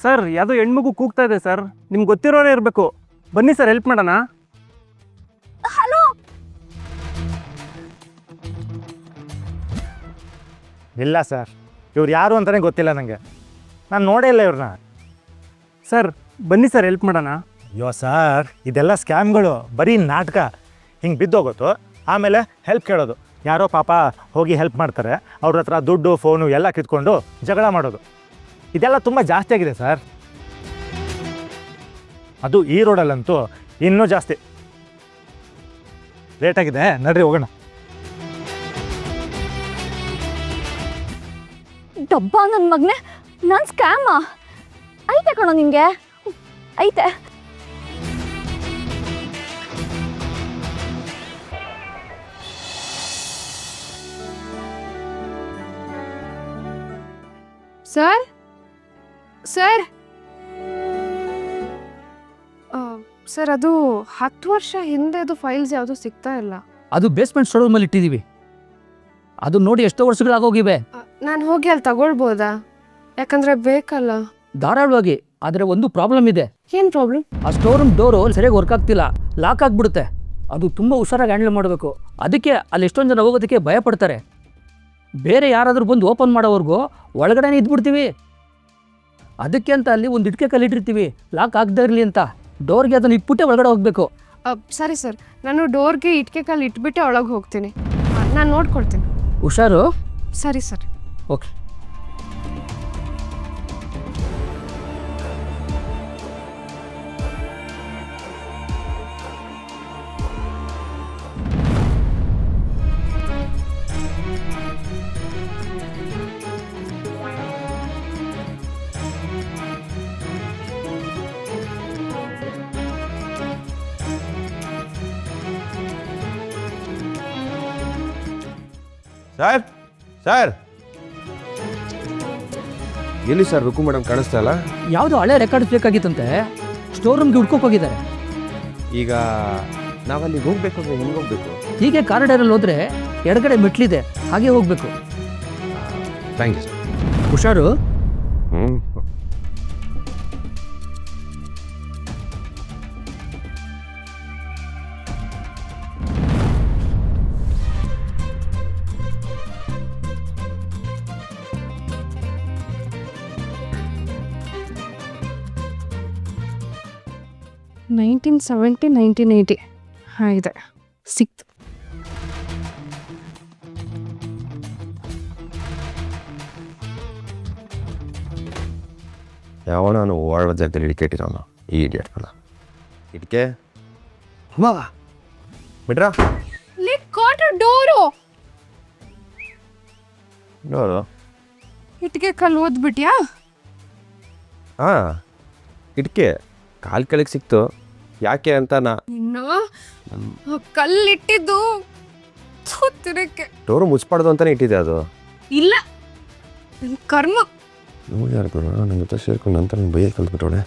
Sir ಯಾವುದೋ ಹೆಣ್ಮಗು ಕೂಗ್ತಾ ಇದೆ ಸರ್, ನಿಮ್ಗೆ ಗೊತ್ತಿರೋರೇ ಇರಬೇಕು. ಬನ್ನಿ ಸರ್, ಹೆಲ್ಪ್ ಮಾಡೋಣ. ಹಲೋ. ಇಲ್ಲ ಸರ್, ಇವ್ರು ಯಾರು ಅಂತಲೇ ಗೊತ್ತಿಲ್ಲ ನನಗೆ. ನಾನು ನೋಡೇ ಇಲ್ಲ ಇವ್ರನ್ನ. ಸರ್ ಬನ್ನಿ ಸರ್, ಹೆಲ್ಪ್ ಮಾಡೋಣ. ಅಯ್ಯೋ ಸರ್, ಇದೆಲ್ಲ ಸ್ಕ್ಯಾಮ್ಗಳು, ಬರೀ ನಾಟಕ. ಹಿಂಗೆ ಬಿದ್ದೋಗೋದು, ಆಮೇಲೆ ಹೆಲ್ಪ್ ಕೇಳೋದು. ಯಾರೋ ಪಾಪ ಹೋಗಿ ಹೆಲ್ಪ್ ಮಾಡ್ತಾರೆ, ಅವ್ರ ಹತ್ರ ದುಡ್ಡು ಫೋನು ಎಲ್ಲ ಕಿತ್ಕೊಂಡು ಜಗಳ ಮಾಡೋದು. ಇದೆಲ್ಲ ತುಂಬ ಜಾಸ್ತಿ ಆಗಿದೆ ಸರ್. ಅದು ಈ ರೋಡಲ್ಲಂತೂ ಇನ್ನೂ ಜಾಸ್ತಿ. ಲೇಟಾಗಿದೆ, ನಡ್ರಿ ಹೋಗೋಣ. ಡಬ್ಬ ನನ್ನ ಮಗನೇ, ನಾನು ಸ್ಕ್ಯಾಮ ಐತೆ ಕಣೋ ನಿಂಗೆ, ಐತೆ. ಸರ್ ಸರ್ ಸರ್, ಅದು 10 ವರ್ಷ ಹಿಂದೆದು ಫೈಲ್ಸ್ ಯಾವುದು ಸಿಗ್ತಾ ಇಲ್ಲ. ಅದು ಬೇಸ್ಮೆಂಟ್ ಸ್ಟೋರ್ ಮೇಲೆ ಇಟ್ಟಿದ್ದೀವಿ. ಅದು ನೋಡಿ ಎಷ್ಟೋ ವರ್ಷಗಳಾಗೋಗಿವೆ. ನಾನು ಹೋಗಿ ಅಲ್ಲಿ ತಗೊಳ್ಬೋದಾ? ಯಾಕಂದ್ರೆ ಬೇಕಲ್ಲ. ಧಾರಾಳವಾಗಿ. ಆದರೆ ಒಂದು ಪ್ರಾಬ್ಲಮ್ ಇದೆ. ಏನು ಪ್ರಾಬ್ಲಮ್? ಆ ಸ್ಟೋರ್ ರೂಮ್ ಡೋರು ಸರಿಯಾಗಿ ವರ್ಕ್ ಆಗ್ತಿಲ್ಲ, ಲಾಕ್ ಆಗಿಬಿಡುತ್ತೆ. ಅದು ತುಂಬ ಹುಷಾರಾಗಿ ಹ್ಯಾಂಡಲ್ ಮಾಡಬೇಕು. ಅದಕ್ಕೆ ಅಲ್ಲಿ ಎಷ್ಟೊಂದು ಜನ ಹೋಗೋದಕ್ಕೆ ಭಯ ಪಡ್ತಾರೆ. ಬೇರೆ ಯಾರಾದರೂ ಬಂದು ಓಪನ್ ಮಾಡೋವರೆಗೂ ಒಳಗಡೆನೇ ಇದ್ಬಿಡ್ತೀವಿ. ಅದಕ್ಕೆ ಅಂತ ಅಲ್ಲಿ ಒಂದು ಇಟ್ಕೆ ಕಲ್ಲಿಟ್ಟಿರ್ತೀವಿ, ಲಾಕ್ ಆಗದೇ ಇರಲಿ ಅಂತ. ಡೋರ್ಗೆ ಅದನ್ನು ಇಟ್ಬಿಟ್ಟೆ ಒಳಗಡೆ ಹೋಗಬೇಕು. ಸರಿ ಸರ್, ನಾನು ಡೋರ್ಗೆ ಇಟ್ಕೆ ಕಾಲು ಇಟ್ಬಿಟ್ಟೆ ಒಳಗೆ ಹೋಗ್ತೀನಿ. ನಾನು ನೋಡ್ಕೊಳ್ತೀನಿ. ಹುಷಾರು. ಸರಿ ಸರ್. ಓಕೆ. ಸರ್ ಸರ್, ಎಲ್ಲಿ ಸರ್ ರುಕು ಮೇಡಮ್ ಕಾಣಿಸ್ತಾ ಇಲ್ಲ? ಯಾವುದೋ ಹಳೆ ರೆಕಾರ್ಡ್ಸ್ ಬೇಕಾಗಿತ್ತಂತೆ, ಸ್ಟೋರ್ ರೂಮ್ಗೆ ಹುಡ್ಕೋಕೆ ಹೋಗಿದ್ದಾರೆ. ಈಗ ನಾವಲ್ಲಿಗೆ ಹೋಗ್ಬೇಕು ಅಂದರೆ ಹೆಂಗೆ ಹೋಗ್ಬೇಕು? ಹೀಗೆ ಕಾರಿಡಾರಲ್ಲಿ ಹೋದರೆ ಎಡಗಡೆ ಮೆಟ್ಲಿದೆ, ಹಾಗೆ ಹೋಗಬೇಕು. Thank you sir. ಹುಷಾರು. ಹ್ಞೂ. ನೈನ್ಟೀನ್ 1980 ಹಾಂ ಇದೆ, ಸಿಕ್ತು. ಯಾವನ ನಾನು ಓಡಾಡೋ ಜಾಗದಲ್ಲಿ ಇಟ್ಕೆಟ್ಟಿರೋನು ಈ ಇಡಿಯಟ್ಗಳ. ಇಟ್ಕೆ ಬಿಡ್ರಾ ಡೋರು ನೋಡು. ಇಟ್ಕೆ ಕಲ್ಲು ಓದ್ಬಿಟ್ಯಾ? ಹಾಂ, ಇಟ್ಕೆ ಕಾಲು ಕೆಳಗೆ ಸಿಕ್ತು. ಯಾಕೆ ಅಂತ ಇನ್ನು ಕಲ್ಲಿಟ್ಟಿದ್ದು ತಿರಕ್ಕೆ ಡೋರು ಮುಚ್ಬಾರ್ದು ಅಂತಲೇ ಇಟ್ಟಿದೆ ಅದು. ಇಲ್ಲ, ನನ್ನ ಕರ್ಮ. ನೋಡಿ ಯಾರು ನನ್ನ ಜೊತೆ ಸೇರ್ಕೊಂಡು ನಂತರ ಬೈಯಕ್ಕೆ ಕಲ್ತ್ಬಿಟ್ಟೋಡೆ.